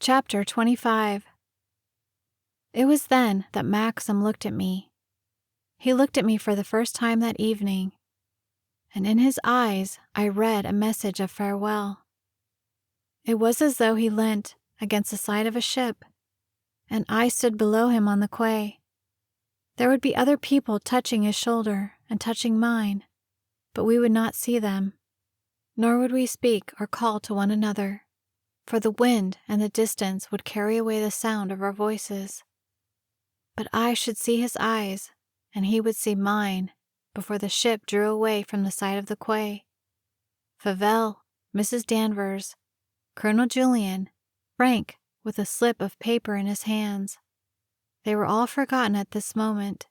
Chapter 25. It was then that Maxim looked at me. He looked at me for the first time that evening, and in his eyes I read a message of farewell. It was as though he leant against the side of a ship, and I stood below him on the quay. There would be other people touching his shoulder and touching mine, but we would not see them, nor would we speak or call to one another, for the wind and the distance would carry away the sound of our voices. But I should see his eyes, and he would see mine, before the ship drew away from the side of the quay. Fauvel, Mrs. Danvers, Colonel Julien, Frank with a slip of paper in his hands. They were all forgotten at this moment.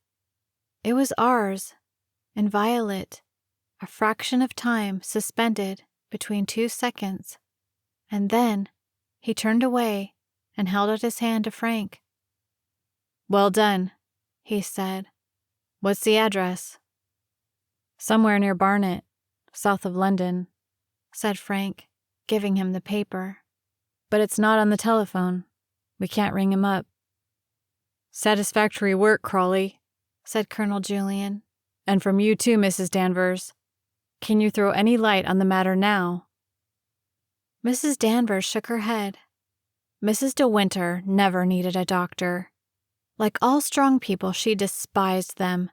It was ours, inviolate, a fraction of time suspended between 2 seconds, and then he turned away and held out his hand to Frank. "Well done," he said. "What's the address?" "Somewhere near Barnet, south of London," said Frank, giving him the paper. "But it's not on the telephone. We can't ring him up." "Satisfactory work, Crawley," said Colonel Julien. "And from you too, Mrs. Danvers. Can you throw any light on the matter now?" Mrs. Danvers shook her head. Mrs. De Winter never needed a doctor. Like all strong people, she despised them.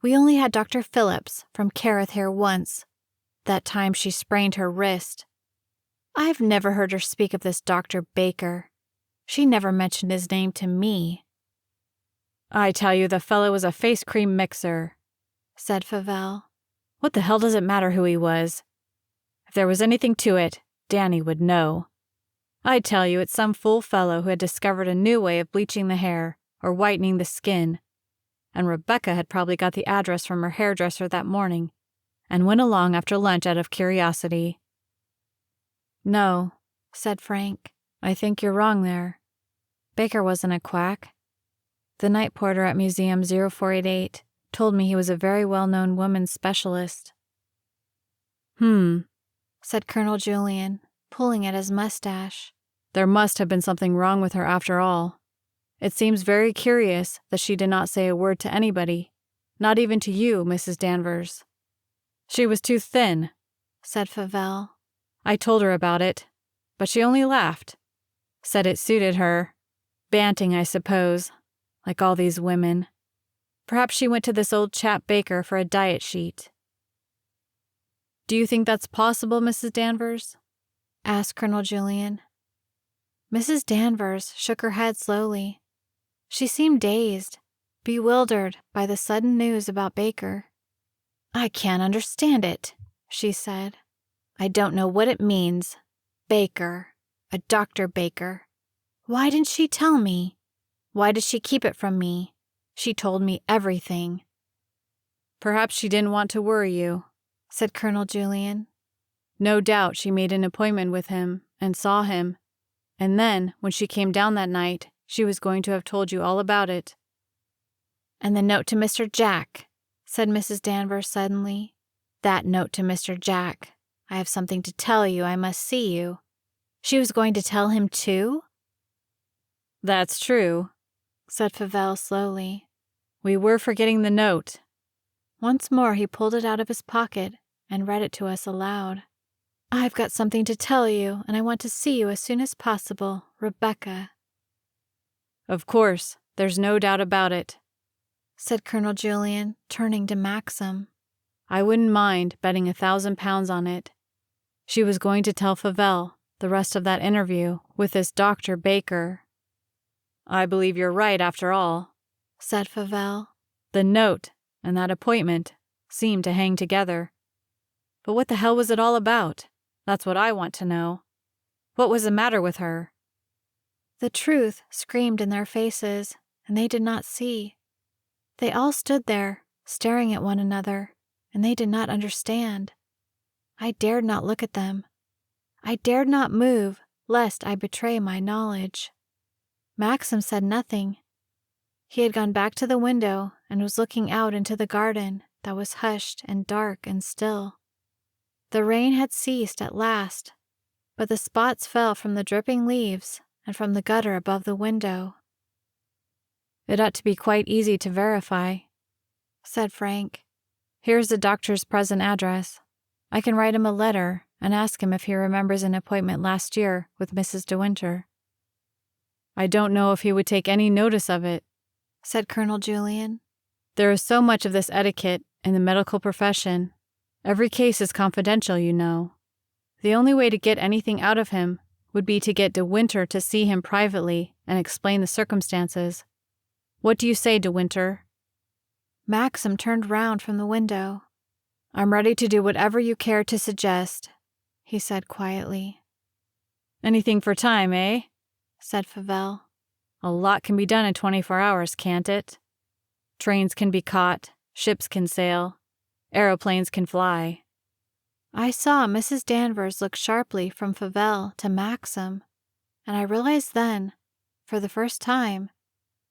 We only had Dr. Phillips from Careth here once. That time she sprained her wrist. I've never heard her speak of this Dr. Baker. She never mentioned his name to me. "I tell you, the fellow was a face cream mixer," said Fauvel. "What the hell does it matter who he was? If there was anything to it, Danny would know. I tell you, it's some fool fellow who had discovered a new way of bleaching the hair or whitening the skin, and Rebecca had probably got the address from her hairdresser that morning and went along after lunch out of curiosity." "No," said Frank, "I think you're wrong there. Baker wasn't a quack. The night porter at Museum 0488 told me he was a very well-known women's specialist." Said Colonel Julien, pulling at his mustache. "There must have been something wrong with her after all. It seems very curious that she did not say a word to anybody, not even to you, Mrs. Danvers." "She was too thin," said Fauvel. "I told her about it, but she only laughed. Said it suited her. Banting, I suppose, like all these women. Perhaps she went to this old chap Baker for a diet sheet." "Do you think that's possible, Mrs. Danvers?" asked Colonel Julien. Mrs. Danvers shook her head slowly. She seemed dazed, bewildered by the sudden news about Baker. "I can't understand it," she said. "I don't know what it means. Baker, a Dr. Baker. Why didn't she tell me? Why did she keep it from me? She told me everything." "Perhaps she didn't want to worry you," said Colonel Julien. "No doubt she made an appointment with him and saw him, and then, when she came down that night, she was going to have told you all about it." "And the note to Mr. Jack," said Mrs. Danvers suddenly. "That note to Mr. Jack. I have something to tell you. I must see you. She was going to tell him too?" "That's true," said Fauvel slowly. "We were forgetting the note." Once more he pulled it out of his pocket and read it to us aloud. "I've got something to tell you, and I want to see you as soon as possible, Rebecca." "Of course, there's no doubt about it," said Colonel Julien, turning to Maxim. "I wouldn't mind betting £1,000 on it. She was going to tell Fauvel the rest of that interview with this Dr. Baker." "I believe you're right after all," said Fauvel. "The note and that appointment seem to hang together. But what the hell was it all about? That's what I want to know. What was the matter with her?" The truth screamed in their faces, and they did not see. They all stood there, staring at one another, and they did not understand. I dared not look at them. I dared not move, lest I betray my knowledge. Maxim said nothing. He had gone back to the window and was looking out into the garden that was hushed and dark and still. The rain had ceased at last, but the spots fell from the dripping leaves and from the gutter above the window. It ought to be quite easy to verify, said Frank. Here's the doctor's present address. I can write him a letter and ask him if he remembers an appointment last year with Mrs. De Winter. I don't know if he would take any notice of it, said Colonel Julian. There is so much of this etiquette in the medical profession. Every case is confidential, you know. The only way to get anything out of him would be to get De Winter to see him privately and explain the circumstances. What do you say, De Winter? Maxim turned round from the window. I'm ready to do whatever you care to suggest, he said quietly. Anything for time, eh? Said Fauvel. A lot can be done in 24 hours, can't it? Trains can be caught, ships can sail, aeroplanes can fly. I saw Mrs. Danvers look sharply from Fauvel to Maxim, and I realized then, for the first time,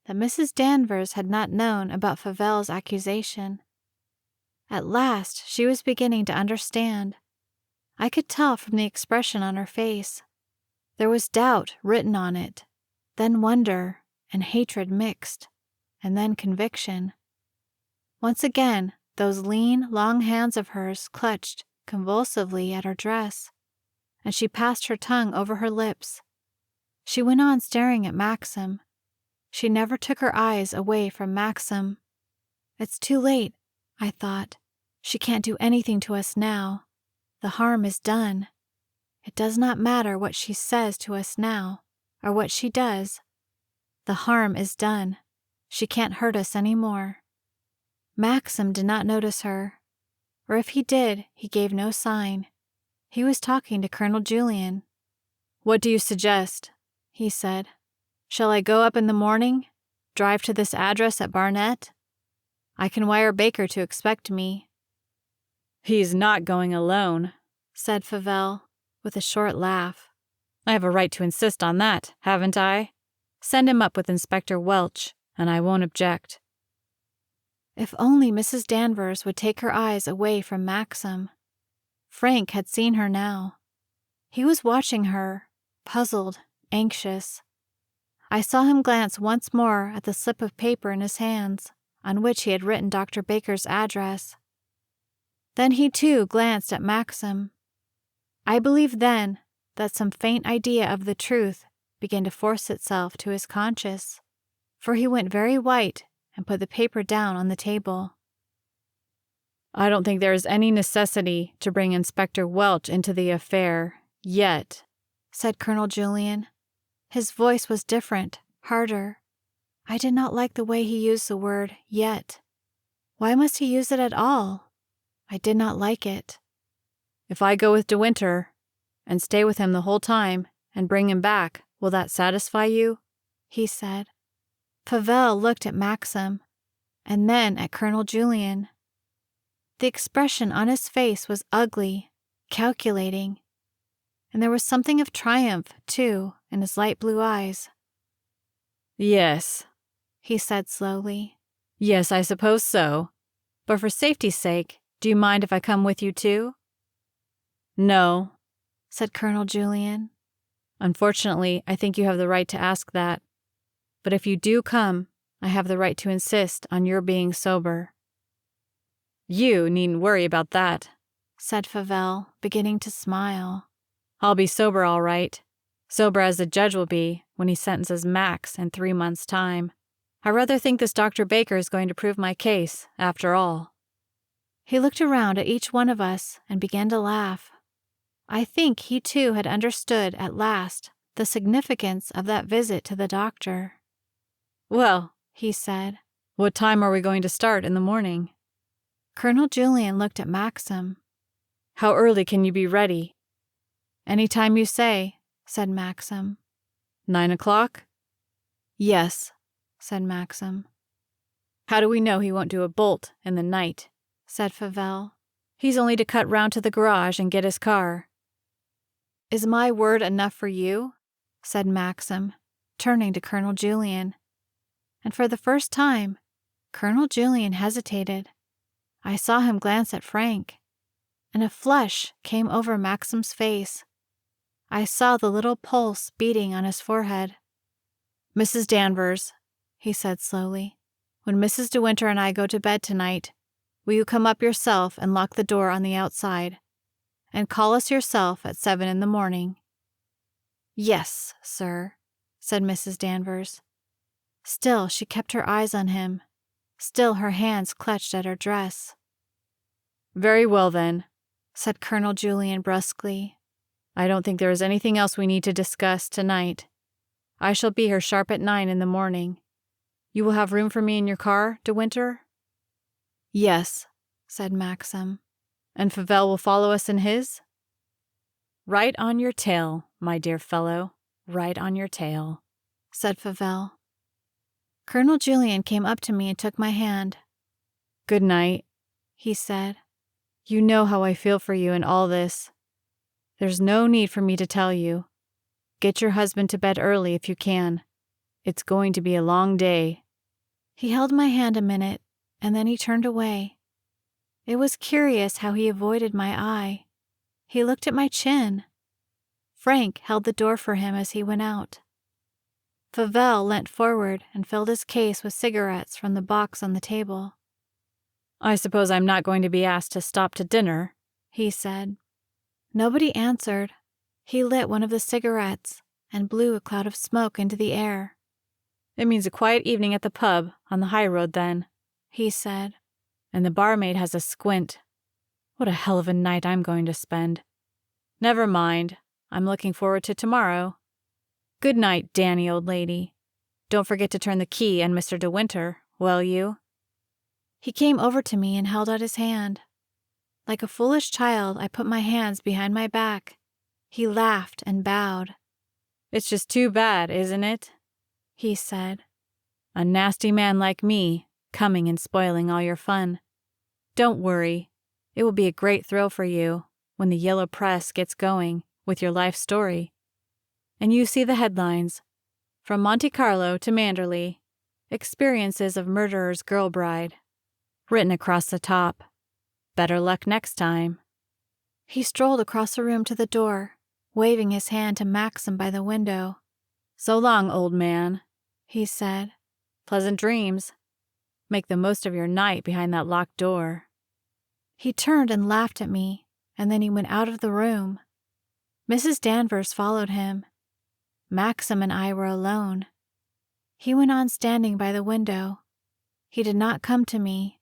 that Mrs. Danvers had not known about Fauvel's accusation. At last she was beginning to understand. I could tell from the expression on her face. There was doubt written on it, then wonder and hatred mixed, and then conviction. Once again, those lean, long hands of hers clutched convulsively at her dress, and she passed her tongue over her lips. She went on staring at Maxim. She never took her eyes away from Maxim. It's too late, I thought. She can't do anything to us now. The harm is done. It does not matter what she says to us now, or what she does. The harm is done. She can't hurt us any more. Maxim did not notice her, or if he did, he gave no sign. He was talking to Colonel Julian. What do you suggest? He said. Shall I go up in the morning? Drive to this address at Barnet? I can wire Baker to expect me. He's not going alone, said Fauvel, with a short laugh. I have a right to insist on that, haven't I? Send him up with Inspector Welch, and I won't object. If only Mrs. Danvers would take her eyes away from Maxim. Frank had seen her now. He was watching her, puzzled, anxious. I saw him glance once more at the slip of paper in his hands, on which he had written Dr. Baker's address. Then he too glanced at Maxim. I believed then that some faint idea of the truth began to force itself to his conscience, for he went very white and put the paper down on the table. I don't think there is any necessity to bring Inspector Welch into the affair, yet, said Colonel Julian. His voice was different, harder. I did not like the way he used the word yet. Why must he use it at all? I did not like it. If I go with De Winter, and stay with him the whole time, and bring him back, will that satisfy you? He said. Fauvel looked at Maxim, and then at Colonel Julian. The expression on his face was ugly, calculating, and there was something of triumph, too, in his light blue eyes. Yes, he said slowly. Yes, I suppose so. But for safety's sake, do you mind if I come with you too? No, said Colonel Julian. Unfortunately, I think you have the right to ask that. But if you do come, I have the right to insist on your being sober. You needn't worry about that, said Fauvel, beginning to smile. I'll be sober all right. Sober as the judge will be when he sentences Max in 3 months' time. I rather think this Dr. Baker is going to prove my case, after all. He looked around at each one of us and began to laugh. I think he too had understood at last the significance of that visit to the doctor. Well, he said, what time are we going to start in the morning? Colonel Julian looked at Maxim. How early can you be ready? Any time you say, said Maxim. 9 o'clock? Yes, said Maxim. How do we know he won't do a bolt in the night? Said Fauvel. He's only to cut round to the garage and get his car. Is my word enough for you? Said Maxim, turning to Colonel Julian. And for the first time, Colonel Julian hesitated. I saw him glance at Frank, and a flush came over Maxim's face. I saw the little pulse beating on his forehead. "Mrs. Danvers," he said slowly, "when Mrs. De Winter and I go to bed tonight, will you come up yourself and lock the door on the outside, and call us yourself at 7 in the morning?" "Yes, sir," said Mrs. Danvers. Still she kept her eyes on him. Still her hands clutched at her dress. "Very well, then," said Colonel Julian brusquely. "I don't think there is anything else we need to discuss tonight. I shall be here sharp at 9 in the morning. You will have room for me in your car, De Winter?" "Yes," said Maxim. "And Fauvel will follow us in his?" "Right on your tail, my dear fellow, right on your tail," said Fauvel. Colonel Julian came up to me and took my hand. "Good night," he said. "You know how I feel for you in all this. There's no need for me to tell you. Get your husband to bed early if you can. It's going to be a long day." He held my hand a minute, and then he turned away. It was curious how he avoided my eye. He looked at my chin. Frank held the door for him as he went out. Fauvel leant forward and filled his case with cigarettes from the box on the table. "I suppose I'm not going to be asked to stop to dinner," he said. Nobody answered. He lit one of the cigarettes and blew a cloud of smoke into the air. "It means a quiet evening at the pub on the high road then," he said. "And the barmaid has a squint. What a hell of a night I'm going to spend. Never mind, I'm looking forward to tomorrow. Good night, Danny, old lady. Don't forget to turn the key and Mr. De Winter, will you?" He came over to me and held out his hand. Like a foolish child, I put my hands behind my back. He laughed and bowed. "It's just too bad, isn't it?" he said. "A nasty man like me coming and spoiling all your fun. Don't worry. It will be a great thrill for you when the yellow press gets going with your life story. And you see the headlines. From Monte Carlo to Manderley. Experiences of murderer's girl bride. Written across the top. Better luck next time." He strolled across the room to the door, waving his hand to Maxim by the window. "So long, old man," he said. "Pleasant dreams. Make the most of your night behind that locked door." He turned and laughed at me, and then he went out of the room. Mrs. Danvers followed him. Maxim and I were alone. He went on standing by the window. He did not come to me.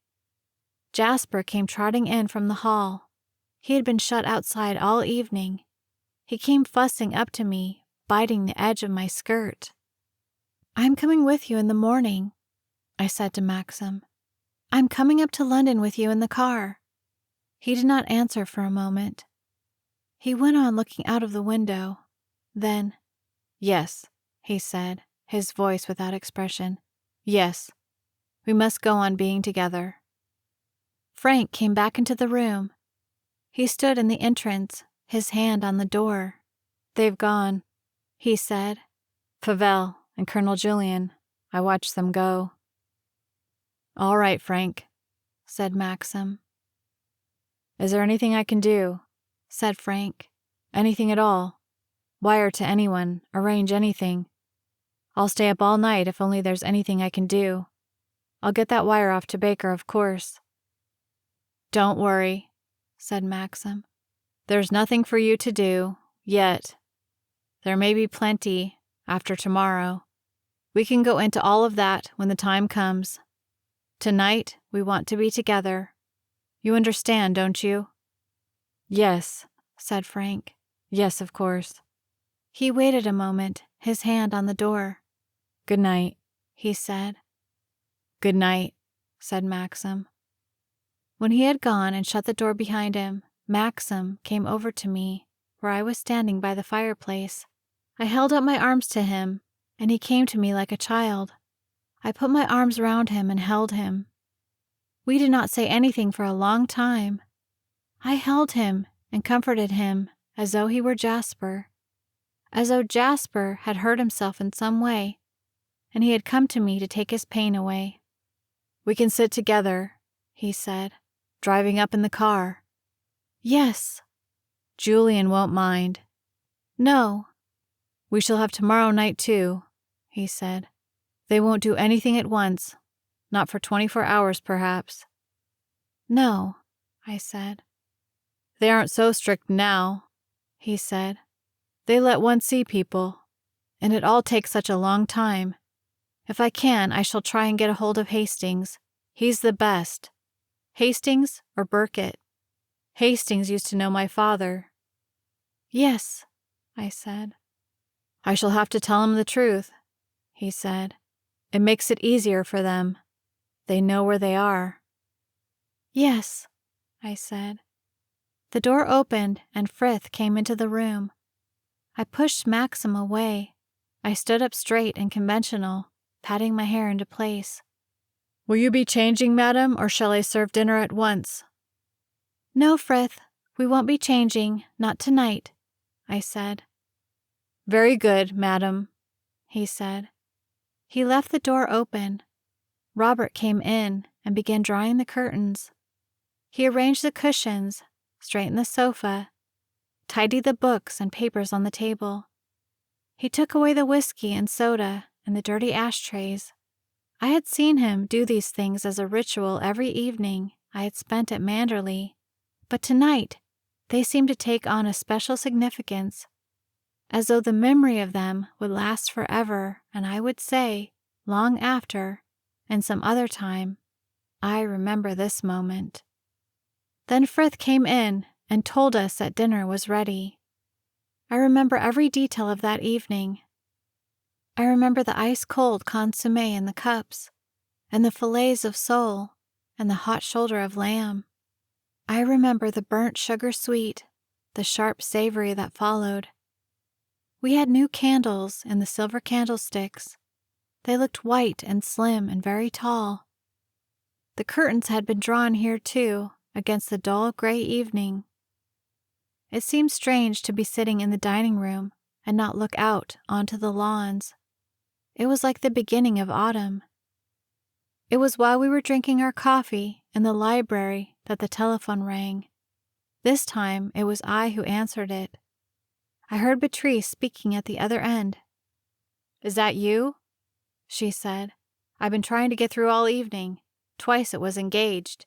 Jasper came trotting in from the hall. He had been shut outside all evening. He came fussing up to me, biting the edge of my skirt. "I'm coming with you in the morning," I said to Maxim. "I'm coming up to London with you in the car." He did not answer for a moment. He went on looking out of the window. Then, "Yes," he said, his voice without expression. "Yes, we must go on being together." Frank came back into the room. He stood in the entrance, his hand on the door. "They've gone," he said. "Fauvel and Colonel Julian. I watched them go." "All right, Frank," said Maxim. "Is there anything I can do?" said Frank. "Anything at all? Wire to anyone, arrange anything. I'll stay up all night if only there's anything I can do. I'll get that wire off to Baker, of course." "Don't worry," said Maxim. "There's nothing for you to do, yet. There may be plenty, after tomorrow. We can go into all of that when the time comes. Tonight, we want to be together. You understand, don't you?" "Yes," said Frank. "Yes, of course." He waited a moment, his hand on the door. "Good night," he said. "Good night," said Maxim. When he had gone and shut the door behind him, Maxim came over to me, where I was standing by the fireplace. I held out my arms to him, and he came to me like a child. I put my arms round him and held him. We did not say anything for a long time. I held him and comforted him as though he were Jasper, as though Jasper had hurt himself in some way, and he had come to me to take his pain away. "We can sit together," he said, "driving up in the car." "Yes." "Julian won't mind." No. We shall have tomorrow night too, he said. They won't do anything at once. Not for 24 hours, perhaps. No, I said. They aren't so strict now, he said. They let one see people, and it all takes such a long time. If I can, I shall try and get a hold of Hastings. He's the best. Hastings or Burkett? Hastings used to know my father. Yes, I said. I shall have to tell him the truth, he said. It makes it easier for them. They know where they are. Yes, I said. The door opened and Frith came into the room. I pushed Maxim away. I stood up straight and conventional, patting my hair into place. Will you be changing, madam, or shall I serve dinner at once? No, Frith, we won't be changing, not tonight, I said. Very good, madam, he said. He left the door open. Robert came in and began drawing the curtains. He arranged the cushions, straightened the sofa, tidied the books and papers on the table. He took away the whiskey and soda and the dirty ashtrays. I had seen him do these things as a ritual every evening I had spent at Manderley, but tonight they seemed to take on a special significance, as though the memory of them would last forever, and I would say, long after, and some other time, I remember this moment. Then Frith came in and told us that dinner was ready. I remember every detail of that evening. I remember the ice-cold consommé in the cups, and the fillets of sole, and the hot shoulder of lamb. I remember the burnt sugar sweet, the sharp savory that followed. We had new candles in the silver candlesticks. They looked white and slim and very tall. The curtains had been drawn here too, against the dull gray evening. It seemed strange to be sitting in the dining room and not look out onto the lawns. It was like the beginning of autumn. It was while we were drinking our coffee in the library that the telephone rang. This time it was I who answered it. I heard Beatrice speaking at the other end. Is that you? She said. I've been trying to get through all evening. Twice it was engaged.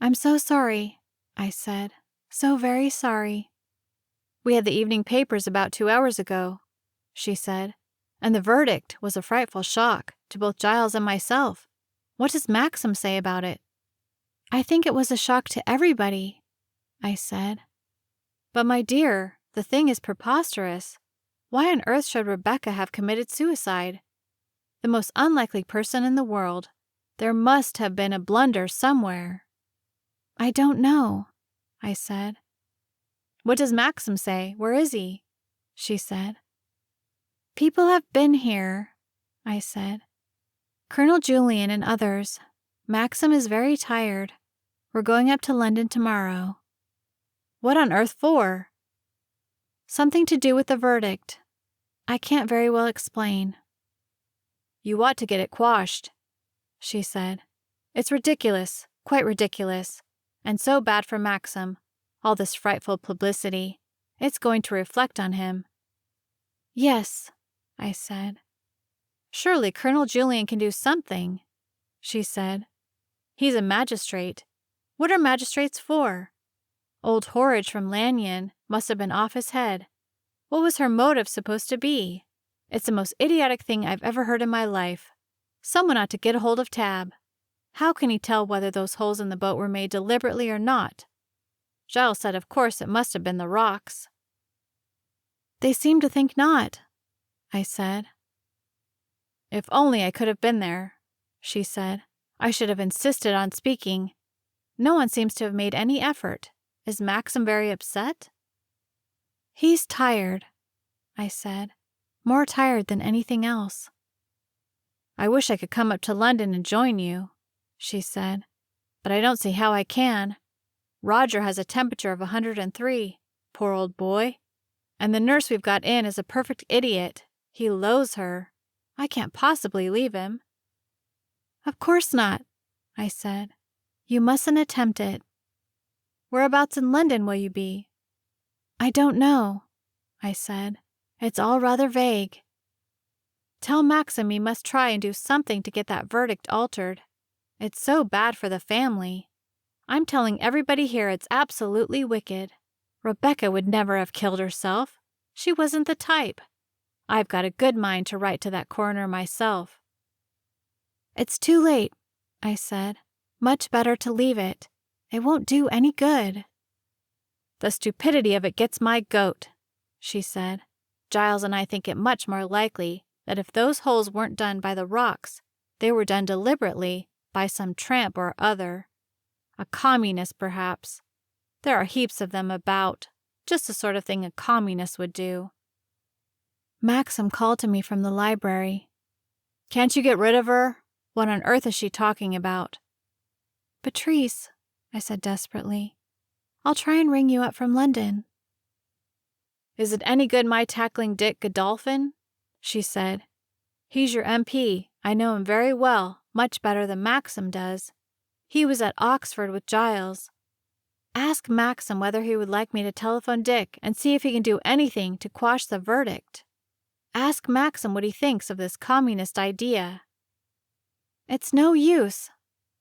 I'm so sorry, I said. So very sorry. We had the evening papers about 2 hours ago, she said, and the verdict was a frightful shock to both Giles and myself. What does Maxim say about it? I think it was a shock to everybody, I said. But my dear, the thing is preposterous. Why on earth should Rebecca have committed suicide? The most unlikely person in the world. There must have been a blunder somewhere. I don't know, I said. What does Maxim say? Where is he? She said. People have been here, I said. Colonel Julian and others. Maxim is very tired. We're going up to London tomorrow. What on earth for? Something to do with the verdict. I can't very well explain. You ought to get it quashed, she said. It's ridiculous, quite ridiculous, and so bad for Maxim, all this frightful publicity. It's going to reflect on him. Yes, I said. Surely Colonel Julian can do something, she said. He's a magistrate. What are magistrates for? Old Horridge from Lanyon must have been off his head. What was her motive supposed to be? It's the most idiotic thing I've ever heard in my life. Someone ought to get a hold of Tab. How can he tell whether those holes in the boat were made deliberately or not? Giles said of course it must have been the rocks. They seem to think not, I said. If only I could have been there, she said. I should have insisted on speaking. No one seems to have made any effort. Is Maxim very upset? He's tired, I said. More tired than anything else. I wish I could come up to London and join you, she said, but I don't see how I can. Roger has a temperature of 103, poor old boy, and the nurse we've got in is a perfect idiot. He loathes her. I can't possibly leave him. Of course not, I said. You mustn't attempt it. Whereabouts in London will you be? I don't know. I said. "It's all rather vague." "Tell Maxim he must try and do something to get that verdict altered. It's so bad for the family. I'm telling everybody here it's absolutely wicked. Rebecca would never have killed herself. She wasn't the type. I've got a good mind to write to that coroner myself." "It's too late," I said. "Much better to leave it. It won't do any good." "The stupidity of it gets my goat," she said. "Giles and I think it much more likely that if those holes weren't done by the rocks, they were done deliberately by some tramp or other. A communist, perhaps. There are heaps of them about, just the sort of thing a communist would do." Maxim called to me from the library. "Can't you get rid of her? What on earth is she talking about?" "Patrice," I said desperately, "I'll try and ring you up from London." "Is it any good my tackling Dick Godolphin?" she said. "He's your MP. I know him very well, much better than Maxim does. He was at Oxford with Giles. Ask Maxim whether he would like me to telephone Dick and see if he can do anything to quash the verdict. Ask Maxim what he thinks of this communist idea." "It's no use,"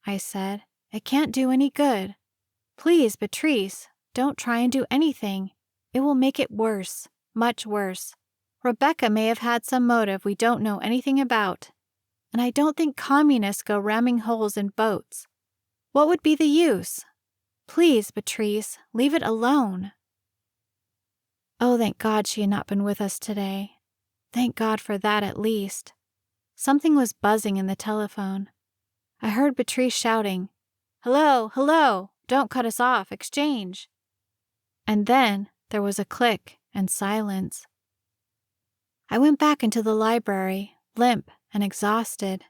I said. "It can't do any good. Please, Patrice, don't try and do anything. It will make it worse, much worse. Rebecca may have had some motive we don't know anything about, and I don't think communists go ramming holes in boats. What would be the use? Please, Patrice, leave it alone." Oh, thank God she had not been with us today. Thank God for that at least. Something was buzzing in the telephone. I heard Patrice shouting, "Hello, hello, don't cut us off, exchange." And then there was a click and silence. I went back into the library, limp and exhausted.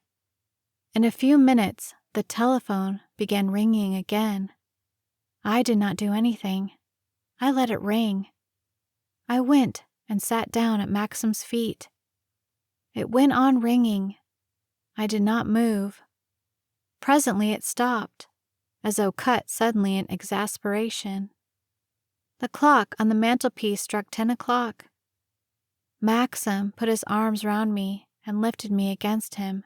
In a few minutes, the telephone began ringing again. I did not do anything. I let it ring. I went and sat down at Maxim's feet. It went on ringing. I did not move. Presently it stopped, as though cut suddenly in exasperation. The clock on the mantelpiece struck 10 o'clock. Maxim put his arms round me and lifted me against him.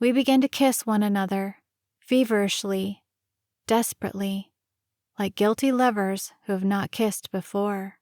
We began to kiss one another, feverishly, desperately, like guilty lovers who have not kissed before.